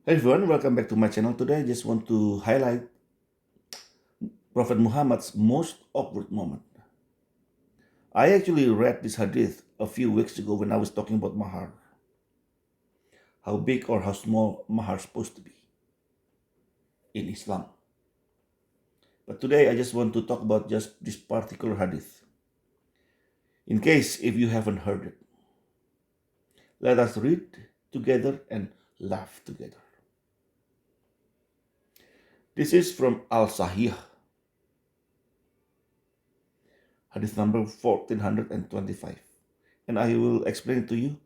Hey everyone, welcome back to my channel. Today I just want to highlight Prophet Muhammad's most awkward moment. I actually read this hadith a few weeks ago when I was talking about mahar, how big or how small mahar is supposed to be in Islam. But today I just want to talk about just this particular hadith. In case if you haven't heard it, let us read together and laugh together. This is from Al-Sahih, hadith number 1425. And I will explain to you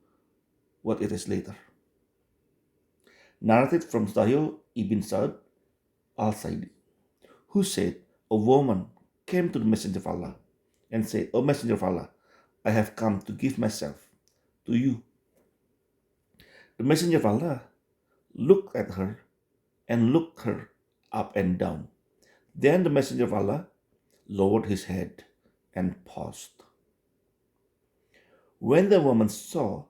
what it is later. Narrated from Sahil ibn Sa'd al-Saidi, who said, a woman came to the Messenger of Allah and said, O Messenger of Allah, I have come to give myself to you. The Messenger of Allah looked at her and looked her up and down. Then the Messenger of Allah lowered his head and paused. When the woman saw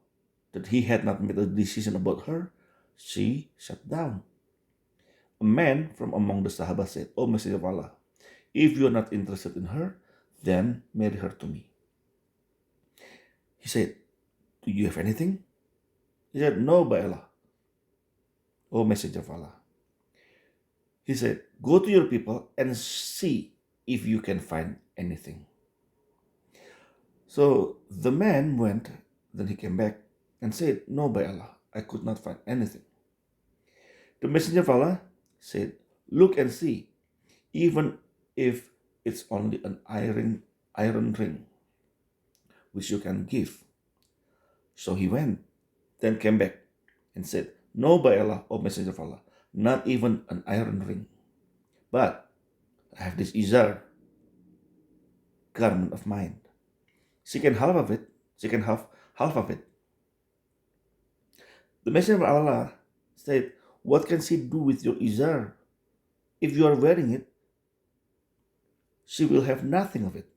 that he had not made a decision about her, she sat down. A man from among the Sahaba said, O Messenger of Allah, if you are not interested in her, then marry her to me. He said, do you have anything? He said, no, by Allah, O Messenger of Allah. He said, go to your people and see if you can find anything. So the man went, then he came back and said, no, by Allah, I could not find anything. The Messenger of Allah said, look and see, even if it's only an iron ring, which you can give. So he went, then came back and said, no, by Allah, O Messenger of Allah, not even an iron ring. But I have this izar, garment of mine. She can half of it. She can have half of it. The Messenger of Allah said, what can she do with your izar? If you are wearing it, she will have nothing of it.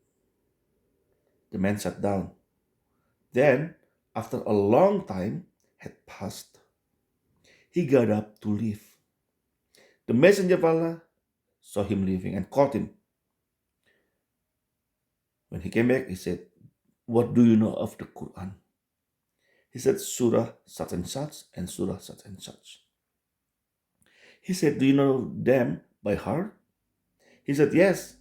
The man sat down. Then, after a long time had passed, he got up to leave. The Messenger of Allah saw him leaving and caught him. When he came back, he said, what do you know of the Quran? He said, Surah such and Surah such and such. He said, do you know them by heart? He said, yes.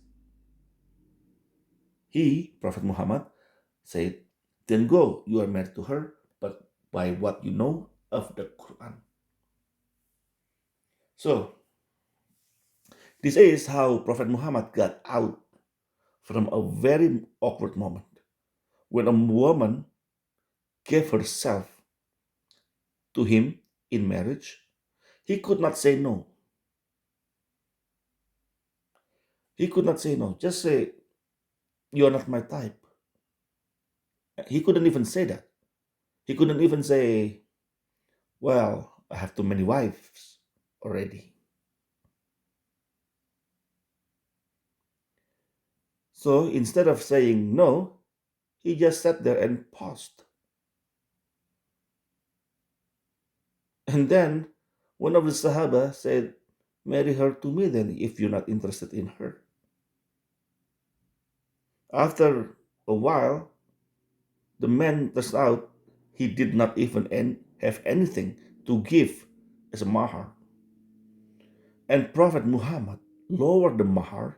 He, Prophet Muhammad, said, then go, you are married to her, but by what you know of the Quran. So, this is how Prophet Muhammad got out from a very awkward moment when a woman gave herself to him in marriage. He could not say no. He could not say no. Just say, you are not my type. He couldn't even say that. He couldn't even say, well, I have too many wives already. So instead of saying no, he just sat there and paused. And then one of the Sahaba said, marry her to me then if you're not interested in her. After a while, the man turns out he did not even have anything to give as a mahar. And Prophet Muhammad lowered the mahar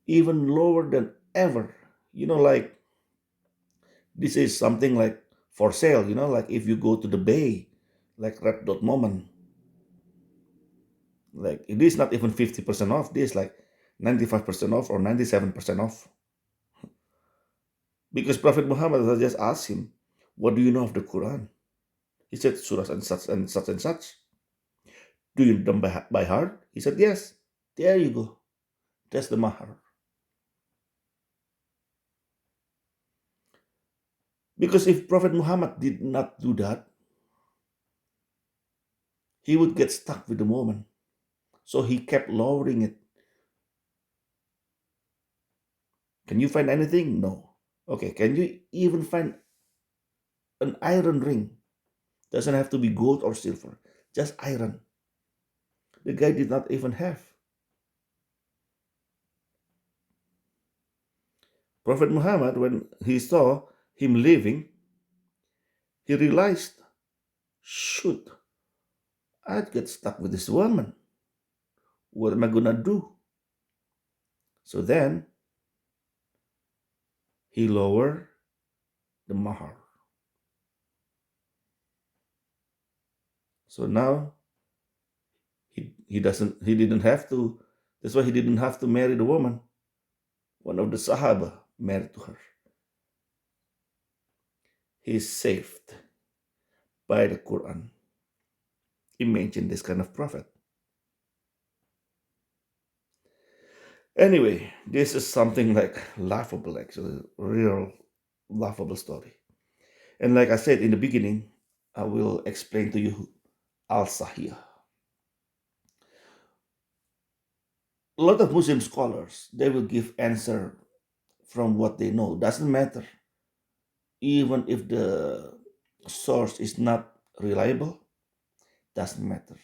even lower than ever. Like this is something like for sale, like if you go to the bay, like Red Dot Moment, like it is not even 50% off, this like 95% off or 97% off. Because Prophet Muhammad had just asked him, what do you know of the Quran? He said, surahs and such and such and such. Do you know them by heart? He said, yes. There you go. That's the mahar. Because if Prophet Muhammad did not do that, he would get stuck with the woman. So he kept lowering it. Can you find anything? No. Okay, can you even find an iron ring? Doesn't have to be gold or silver, just iron. The guy did not even have. Prophet Muhammad, when he saw him leaving, he realized, shoot, I'd get stuck with this woman. What am I gonna do? So then he lowered the mahar. So now he didn't have to, that's why he didn't have to marry the woman. One of the Sahaba married to her. He's saved by the Quran. Imagine this kind of prophet. Anyway, this is something like laughable, actually, real laughable story. And like I said in the beginning, I will explain to you Al Sahih. A lot of Muslim scholars, they will give answer from what they know. Doesn't matter. Even if the source is not reliable, doesn't matter.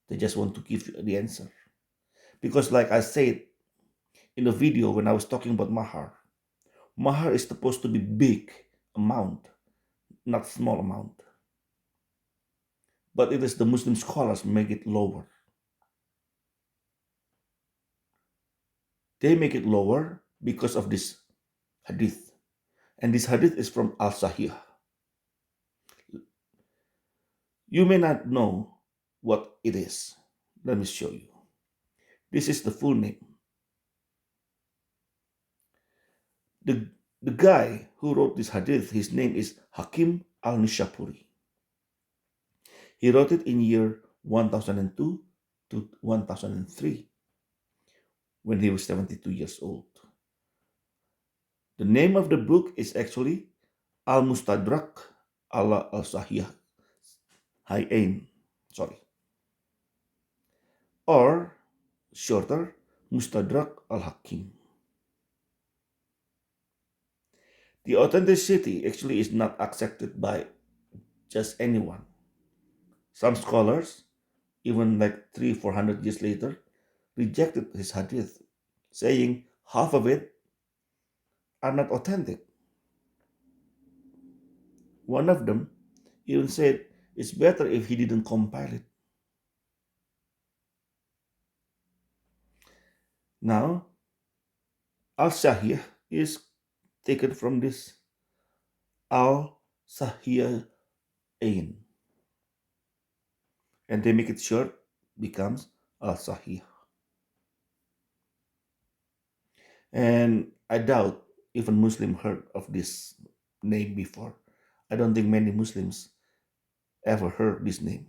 They just want to give you the answer. Because like I said in the video when I was talking about mahar, mahar is supposed to be big amount, not small amount. But it is the Muslim scholars make it lower. They make it lower because of this hadith. And this hadith is from Al Sahih. You may not know what it is. Let me show you. This is the full name. The, the guy who wrote this hadith, his name is Hakim al-Nishapuri. He wrote it in year 1002 to 1003 when he was 72 years old. The name of the book is actually Al-Mustadrak ala al-Sahih Hayain, or shorter, Mustadrak al-Hakim. The authenticity actually is not accepted by just anyone. Some scholars, even like 300-400 years later, rejected his hadith, saying half of it are not authentic. One of them even said it's better if he didn't compile it. Now, Al-Sahih is taken from this Al-Sahihain, and they make it short, becomes Al-Sahih. And I doubt even Muslim heard of this name before. I don't think many Muslims ever heard this name,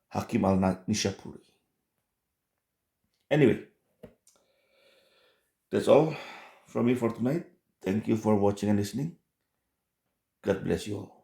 Hakim al-Nishapuri. Anyway, that's all from me for tonight. Thank you for watching and listening. God bless you all.